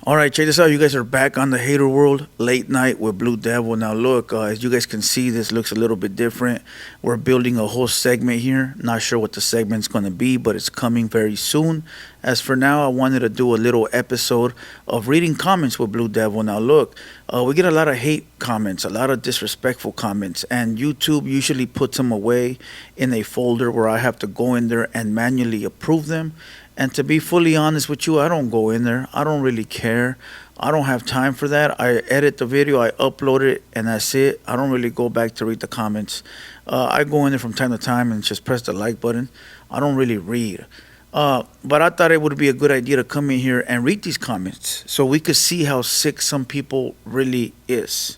All right, check this out. You guys are back on the Hater World late night with Blue Devil. Now, look, as you guys can see, this looks a little bit different. We're building a whole segment here. Not sure what the segment's going to be, but it's coming very soon. As for now, I wanted to do a little episode of reading comments with Blue Devil. Now, look, we get a lot of hate comments, a lot of disrespectful comments, and YouTube usually puts them away in a folder where I have to go in there and manually approve them. And to be fully honest with you, I don't go in there. I don't really care. I don't have time for that. I edit the video, I upload it, and that's it. I don't really go back to read the comments. I go in there from time to time and just press the like button. I don't really read. But I thought it would be a good idea to come in here and read these comments so we could see how sick some people really is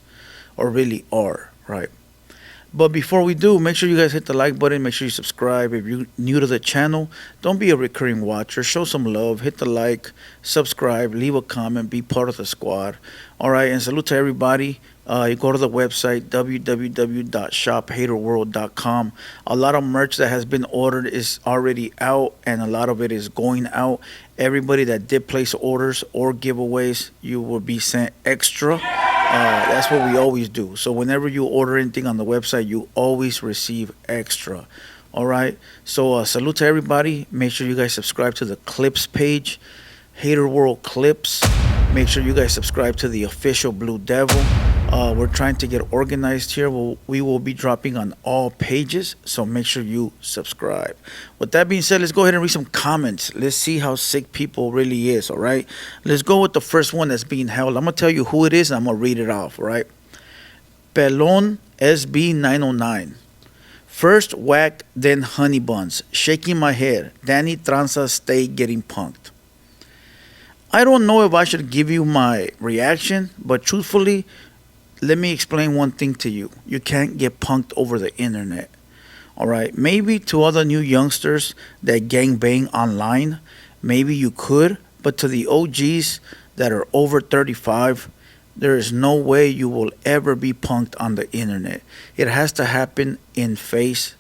or really are, right? But before we do, make sure you guys hit the like button. Make sure you subscribe. If you're new to the channel, don't be a recurring watcher. Show some love. Hit the like, subscribe, leave a comment, be part of the squad. All right, and salute to everybody. You go to the website, www.shophaterworld.com. A lot of merch that has been ordered is already out, and a lot of it is going out. Everybody that did place orders or giveaways, you will be sent extra. That's what we always do. So whenever you order anything on the website, you always receive extra. All right. So salute to everybody. Make sure you guys subscribe to the clips page, Hater World Clips. Make sure you guys subscribe to the official Blue Devil. We're trying to get organized here. We will be dropping on all pages, so make sure you subscribe. With that being said, let's go ahead and read some comments. Let's see how sick people really is, all right? Let's go with the first one that's being held. I'm going to tell you who it is, and I'm going to read it off, all right? Pelon SB909. First whack, then honey buns. Shaking my head. Danny Tranza stay getting punked. I don't know if I should give you my reaction, but truthfully, let me explain one thing to you. You can't get punked over the internet. All right? Maybe to other new youngsters that gangbang online, maybe you could, but to the OGs that are over 35, there is no way you will ever be punked on the internet. It has to happen in face,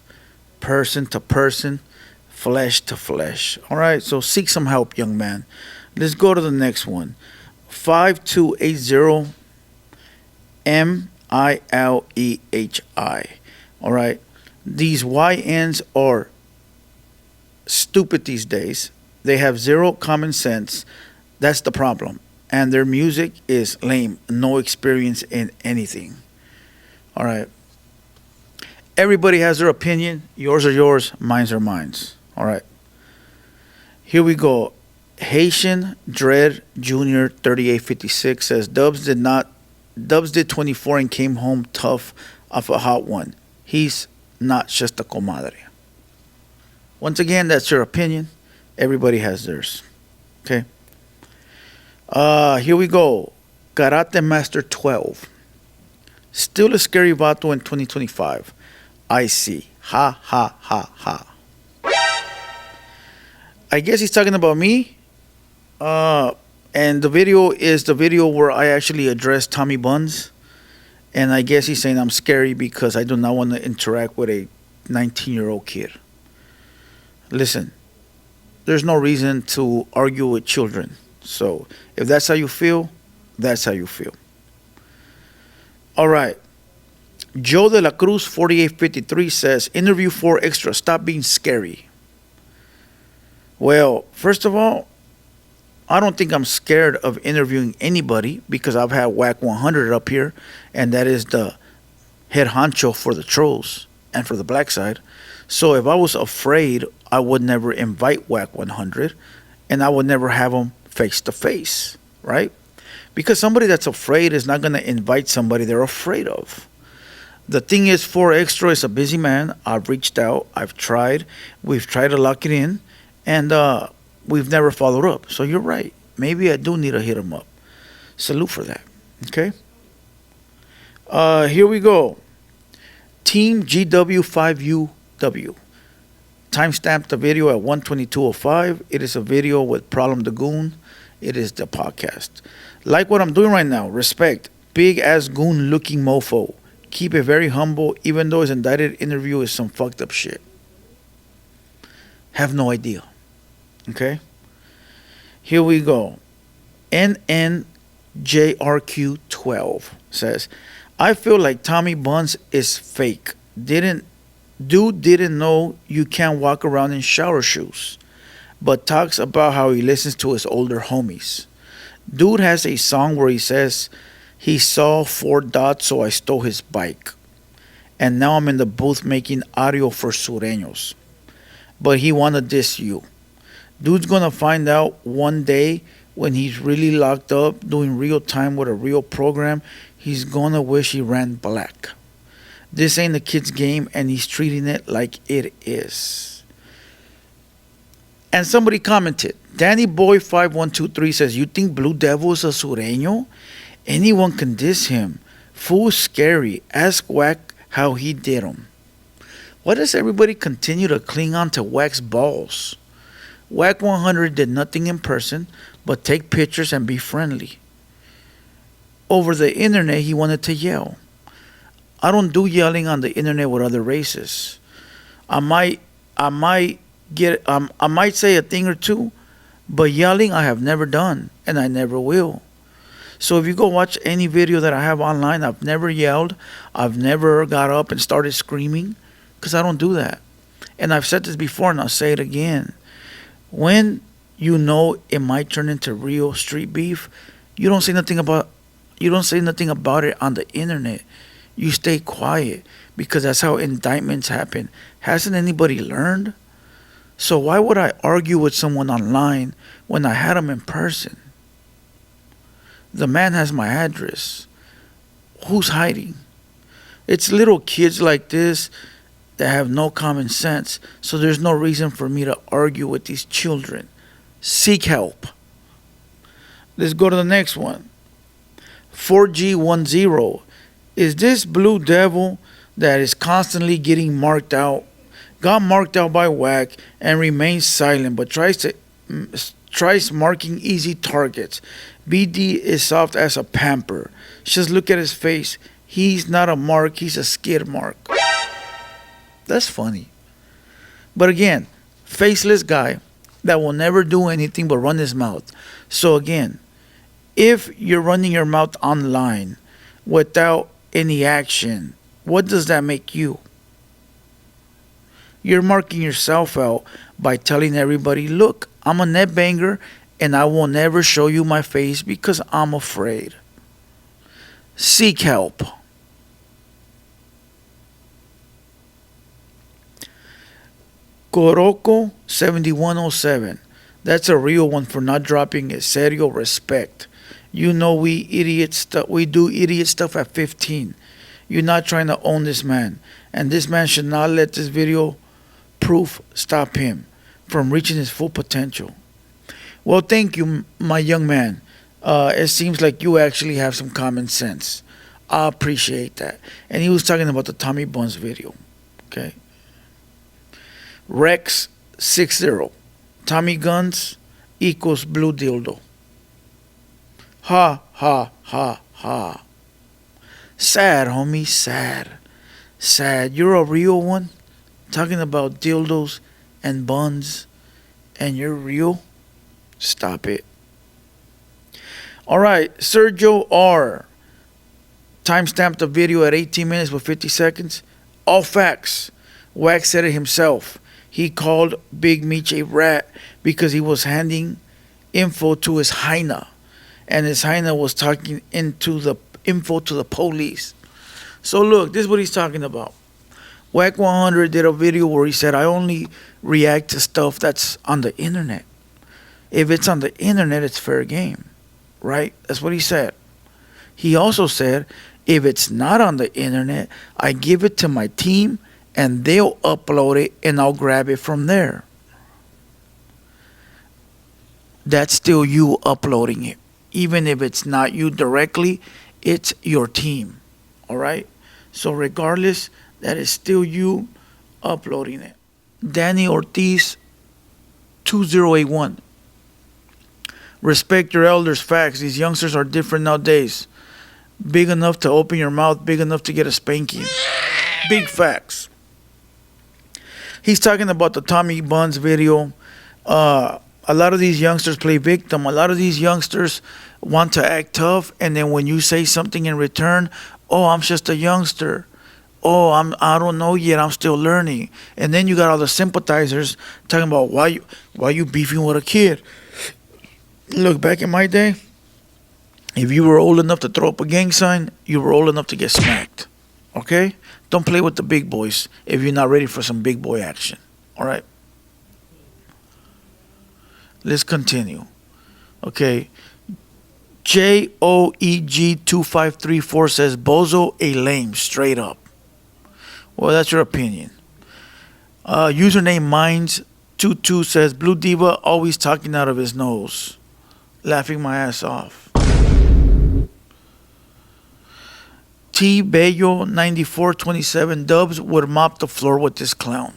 person to person, flesh to flesh. All right? So seek some help, young man. Let's go to the next one. 5280 Milehi. All right. These YNs are stupid these days. They have zero common sense. That's the problem. And their music is lame. No experience in anything. All right. Everybody has their opinion. Yours are yours. Mine's are mine's. All right. Here we go. Haitian Dread Jr. 3856 says Dubs did 24 and came home tough off a hot one. He's not just a comadre. Once again, that's your opinion. Everybody has theirs. Okay. Here we go. Karate Master 12. Still a scary vato in 2025. I see. Ha ha ha ha. I guess he's talking about me. And the video is the video where I actually address Tommy Buns. And I guess he's saying I'm scary because I do not want to interact with a 19-year-old kid. Listen, there's no reason to argue with children. So if that's how you feel, that's how you feel. All right. Joe de la Cruz 4853 says, interview 4 extra. Stop being scary. Well, first of all, I don't think I'm scared of interviewing anybody because I've had Whack 100 up here, and that is the head honcho for the trolls and for the black side. So if I was afraid, I would never invite Whack 100, and I would never have him face to face, right? Because somebody that's afraid is not going to invite somebody they're afraid of. The thing is, 4 Extra is a busy man. I've reached out. I've tried. We've tried to lock it in, and we've never followed up. So you're right. Maybe I do need to hit him up. Salute for that. Okay? Here we go. Team GW5UW. Timestamp the video at 122:05. It is a video with Problem the Goon. It is the podcast. Like what I'm doing right now. Respect. Big ass goon looking mofo. Keep it very humble, even though his indicted interview is some fucked up shit. Have no idea. Okay? Here we go. NNJRQ12 says, I feel like Tommy Buns is fake. Didn't know you can't walk around in shower shoes, but talks about how he listens to his older homies. Dude has a song where he says he saw four dots, so I stole his bike. And now I'm in the booth making audio for Sureños. But he wanna diss you. Dude's gonna find out one day when he's really locked up doing real time with a real program. He's gonna wish he ran black. This ain't a kid's game, and he's treating it like it is. And somebody commented, Danny Boy 5123 says, you think Blue Devil is a Sureño? Anyone can diss him. Fool's scary. Ask Wack how he did him. Why does everybody continue to cling on to Wack's balls? Wack 100 did nothing in person but take pictures and be friendly. Over the internet, he wanted to yell. I don't do yelling on the internet with other races. I might say a thing or two, but yelling I have never done, and I never will. So if you go watch any video that I have online, I've never yelled. I've never got up and started screaming, because I don't do that. And I've said this before, and I'll say it again. When you know it might turn into real street beef, you don't say nothing about it on the internet. You stay quiet, because that's how indictments happen. Hasn't anybody learned? So why would I argue with someone online when I had them in person? The man has my address. Who's hiding? It's little kids like this that have no common sense, so there's no reason for me to argue with these children. Seek help. Let's go to the next one. 4G10. Is this Blue Devil that is constantly getting marked out, got marked out by Wack and remains silent, but tries marking easy targets? BD is soft as a pamper. Just look at his face. He's not a mark, he's a skid mark. That's funny. But again, faceless guy that will never do anything but run his mouth. So again, if you're running your mouth online without any action, what does that make you? You're marking yourself out by telling everybody, look, I'm a net banger and I will never show you my face because I'm afraid. Seek help. Coroco 7107. That's a real one for not dropping it. Serio respect. You know we do idiot stuff at 15. You're not trying to own this man. And this man should not let this video proof stop him from reaching his full potential. Well, thank you, my young man. It seems like you actually have some common sense. I appreciate that. And he was talking about the Tommy Buns video. Okay. Rex 60. Tommy Guns equals blue dildo. Ha, ha, ha, ha. Sad, homie, sad. Sad. You're a real one? Talking about dildos and buns, and you're real? Stop it. All right, Sergio R. Timestamped the video at 18 minutes with 50 seconds. All facts. Wacks said it himself. He called Big Meech a rat because he was handing info to his hyena, and his hyena was talking into the info to the police. So look, this is what he's talking about. Wack 100 did a video where he said, I only react to stuff that's on the internet. If it's on the internet, it's fair game, right? That's what he said. He also said, if it's not on the internet, I give it to my team and they'll upload it and I'll grab it from there. That's still you uploading it. Even if it's not you directly, it's your team. All right? So regardless, that is still you uploading it. Danny Ortiz 2081. Respect your elders. Facts. These youngsters are different nowadays. Big enough to open your mouth, big enough to get a spanking. Big facts. He's talking about the Tommy Buns video. A A lot of these youngsters play victim. A lot of these youngsters want to act tough, and then when you say something in return, oh, I'm just a youngster. Oh, I don't know yet. I'm still learning. And then you got all the sympathizers talking about why you beefing with a kid. Look, back in my day, if you were old enough to throw up a gang sign, you were old enough to get smacked. Okay? Don't play with the big boys if you're not ready for some big boy action. All right? Let's continue. Okay. JOEG2534 says Bozo a lame, straight up. Well, that's your opinion. Username Minds22 says Blue Diva always talking out of his nose. Laughing my ass off. T Bello 9427 Dubs would mop the floor with this clown.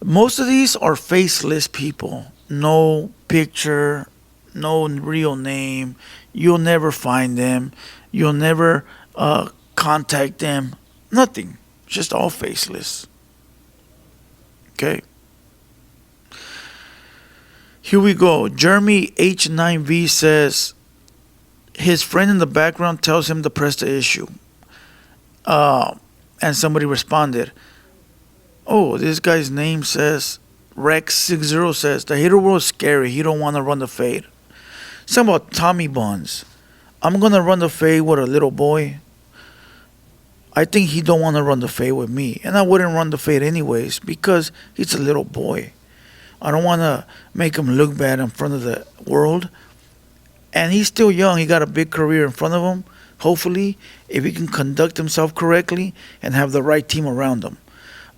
Most of these are faceless people. No picture, no real name. You'll never find them. You'll never contact them. Nothing. Just all faceless. Okay. Here we go. Jeremy H9V says his friend in the background tells him to press the issue. And somebody responded, oh, this guy's name says, Rex60 says, the hater world is scary. He don't want to run the fade. Something about Tommy Buns. I'm going to run the fade with a little boy. I think he don't want to run the fade with me. And I wouldn't run the fade anyways because he's a little boy. I don't want to make him look bad in front of the world. And he's still young. He got a big career in front of him. Hopefully, if he can conduct himself correctly and have the right team around him.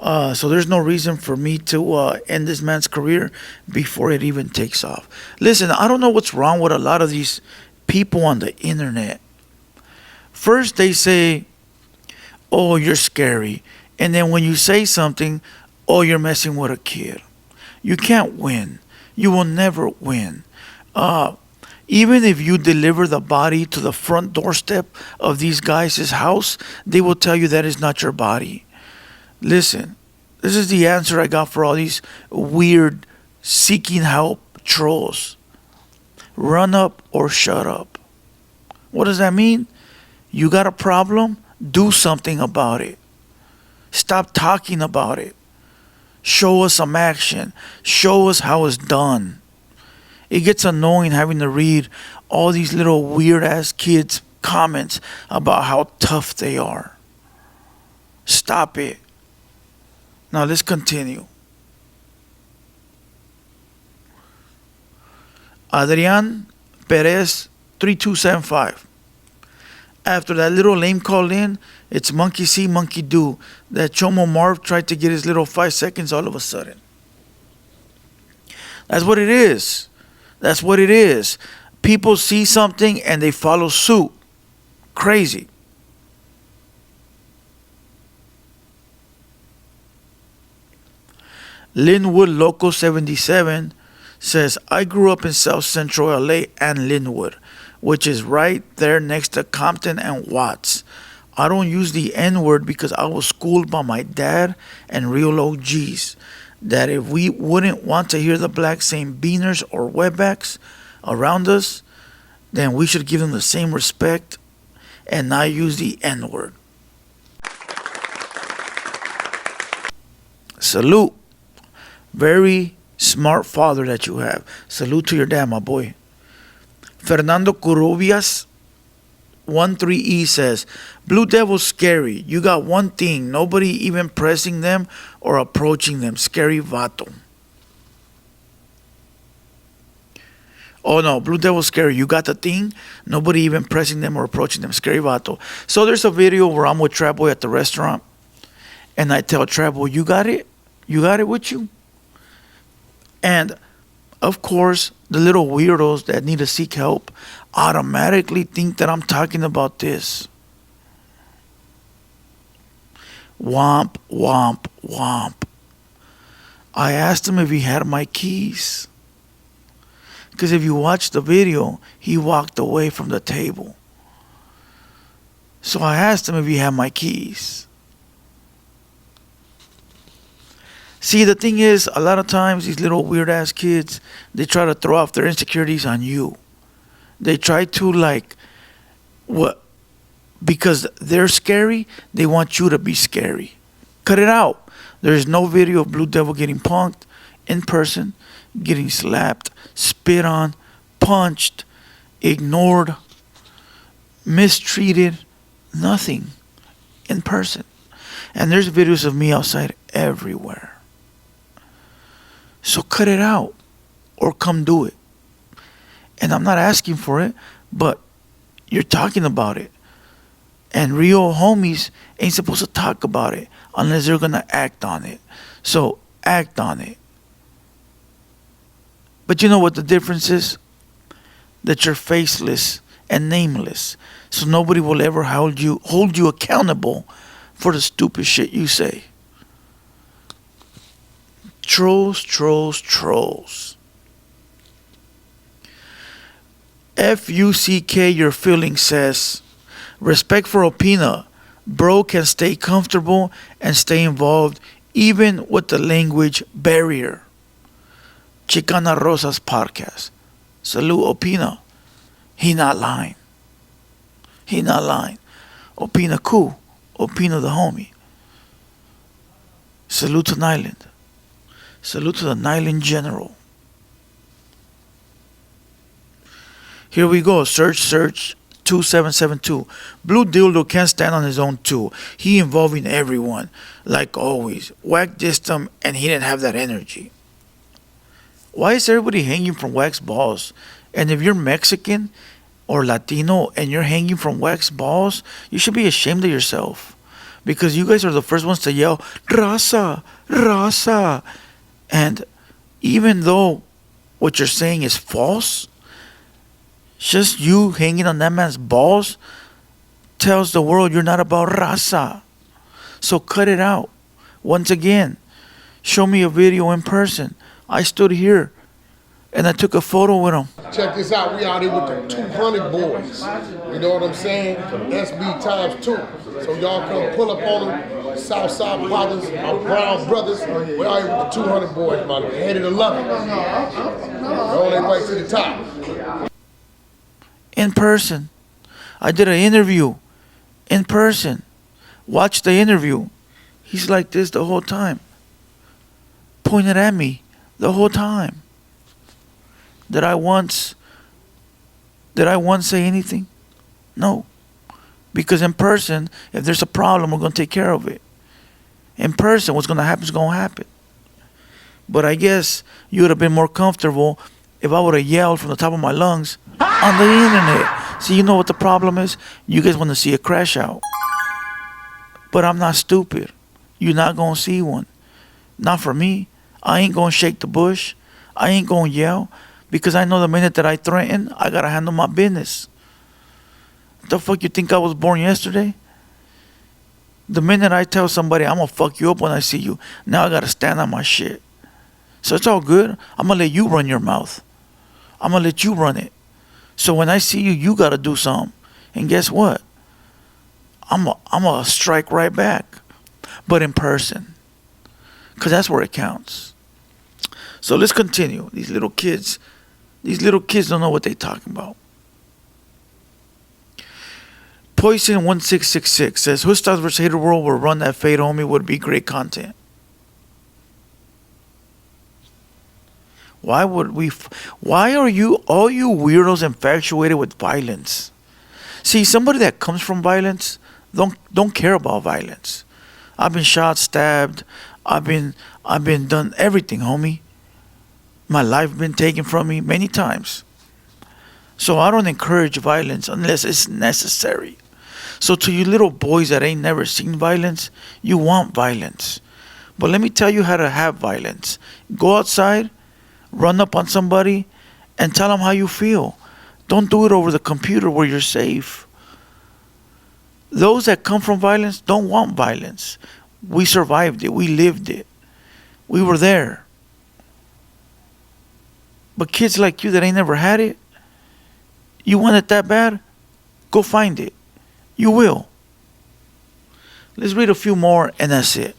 So there's no reason for me to end this man's career before it even takes off. Listen, I don't know what's wrong with a lot of these people on the internet. First, they say, oh, you're scary. And then when you say something, oh, you're messing with a kid. You can't win. You will never win. Even if you deliver the body to the front doorstep of these guys' house, they will tell you that is not your body. Listen, this is the answer I got for all these weird seeking help trolls. Run up or shut up. What does that mean? You got a problem? Do something about it. Stop talking about it. Show us some action. Show us how it's done. It gets annoying having to read all these little weird ass kids' comments about how tough they are. Stop it. Now let's continue. Adrian Perez 3275. After that little lame called in, it's monkey see, monkey do. That Chomo Marv tried to get his little 5 seconds all of a sudden. That's what it is. That's what it is. People see something and they follow suit. Crazy. Linwood Loco 77 says, I grew up in South Central LA and Linwood, which is right there next to Compton and Watts. I don't use the N-word because I was schooled by my dad and real OGs that if we wouldn't want to hear the blacks saying beaners or wetbacks around us, then we should give them the same respect and not use the N-word. Salute. Very smart father that you have. Salute to your dad, my boy. Fernando Curubias 13E says, Blue Devil's scary. You got one thing. Nobody even pressing them or approaching them. Scary vato. Oh no, Blue Devil's scary. You got the thing. Nobody even pressing them or approaching them. Scary vato. So there's a video where I'm with Trap Boy at the restaurant. And I tell Trap Boy, you got it? You got it with you? And of course, the little weirdos that need to seek help automatically think that I'm talking about this. Womp, womp, womp. I asked him if he had my keys. Because if you watch the video, he walked away from the table. So I asked him if he had my keys. See, the thing is, a lot of times these little weird ass kids, they try to throw off their insecurities on you. They try to like what because they're scary, they want you to be scary. Cut it out. There's no video of Blue Devil getting punked in person, getting slapped, spit on, punched, ignored, mistreated, nothing in person. And there's videos of me outside everywhere. So cut it out or come do it. And I'm not asking for it, but you're talking about it. And real homies ain't supposed to talk about it unless they're going to act on it. So act on it. But you know what the difference is? That you're faceless and nameless. So nobody will ever hold you accountable for the stupid shit you say. Trolls, trolls, trolls. FUCK your feeling says, respect for Opina. Bro can stay comfortable and stay involved even with the language barrier. Chicana Rosa's podcast. Salute Opina. He not lying. He not lying. Opina cool. Opina the homie. Salute to Nyland. Salute to the Nyland General. Here we go. Search 2772. Blue Dildo can't stand on his own too. He involving everyone. Like always. Whack dissed him and he didn't have that energy. Why is everybody hanging from Whack's balls? And if you're Mexican or Latino and you're hanging from Whack's balls, you should be ashamed of yourself. Because you guys are the first ones to yell, Raza, Raza. And even though what you're saying is false, just you hanging on that man's balls tells the world you're not about raza. So cut it out. Once again, show me a video in person. I stood here and I took a photo with him. Check this out. We out here with the 200 boys. You know what I'm saying? SB times 2. So y'all come pull up on them. Southside brothers, our Brown brothers. We out here with the 200 boys, man. Headed 11. They're on their way to the top. In person. I did an interview in person. Watch the interview. He's like this the whole time. Pointed at me the whole time. Did I once say anything? No. Because in person, if there's a problem, we're going to take care of it. In person, what's going to happen is going to happen. But I guess you would have been more comfortable if I would have yelled from the top of my lungs on the internet. See, you know what the problem is? You guys want to see a crash out. But I'm not stupid. You're not going to see one. Not for me. I ain't going to shake the bush. I ain't going to yell. Because I know the minute that I threaten, I got to handle my business. The fuck you think I was born yesterday? The minute I tell somebody I'm going to fuck you up when I see you, now I got to stand on my shit. So it's all good. I'm going to let you run your mouth. I'm going to let you run it. So when I see you, you got to do something. And guess what? I'm going to strike right back. But in person. Because that's where it counts. So let's continue. These little kids don't know what they're talking about. Poison1666 says, Who Stars vs. TheHaterWorld will run that fade, homie, would be great content. Why are you, all you weirdos, infatuated with violence? See, somebody that comes from violence don't care about violence. I've been shot, stabbed, I've been done everything, homie. My life been taken from me many times. So I don't encourage violence unless it's necessary. So to you little boys that ain't never seen violence, you want violence. But let me tell you how to have violence. Go outside, run up on somebody, and tell them how you feel. Don't do it over the computer where you're safe. Those that come from violence don't want violence. We survived it. We lived it. We were there. But kids like you that ain't never had it, you want it that bad? Go find it. You will. Let's read a few more and that's it.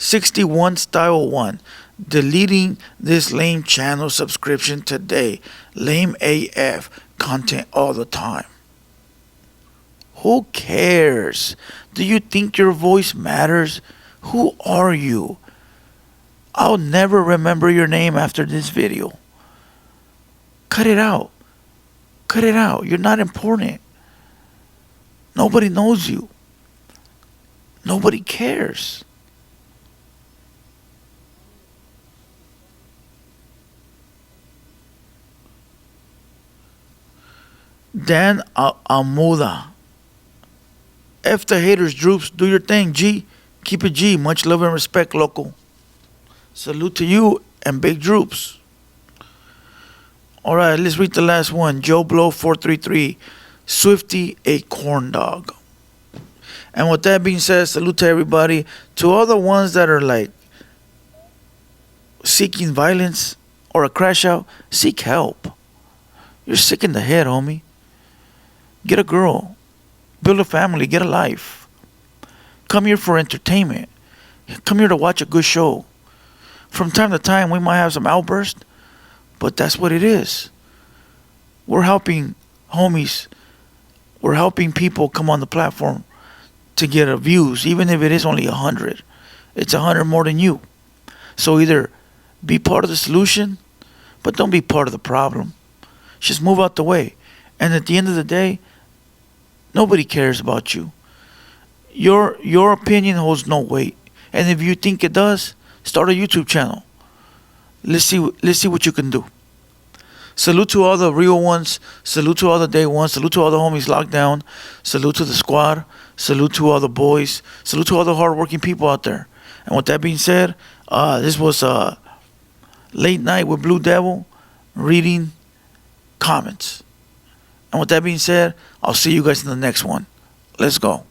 61 Style 1. Deleting this lame channel subscription today. Lame AF. Content all the time. Who cares? Do you think your voice matters? Who are you? I'll never remember your name after this video. Cut it out. Cut it out. You're not important. Nobody knows you. Nobody cares. Dan Almuda. F the haters, Droops. Do your thing, G. Keep it G. Much love and respect, local. Salute to you and Big Droops. All right, let's read the last one. Joe Blow 433. Swifty, a corn dog. And with that being said, salute to everybody. To all the ones that are like seeking violence or a crash out, seek help. You're sick in the head, homie. Get a girl. Build a family. Get a life. Come here for entertainment. Come here to watch a good show. From time to time, we might have some outbursts, but that's what it is. We're helping homies. We're helping people come on the platform to get views, even if it is only 100. It's 100 more than you. So either be part of the solution, but don't be part of the problem. Just move out the way. And at the end of the day, nobody cares about you. Your opinion holds no weight. And if you think it does, start a YouTube channel. Let's see what you can do. Salute to all the real ones. Salute to all the day ones. Salute to all the homies locked down. Salute to the squad. Salute to all the boys. Salute to all the hardworking people out there. And with that being said, this was Late Night with Blue Devil reading comments. And with that being said, I'll see you guys in the next one. Let's go.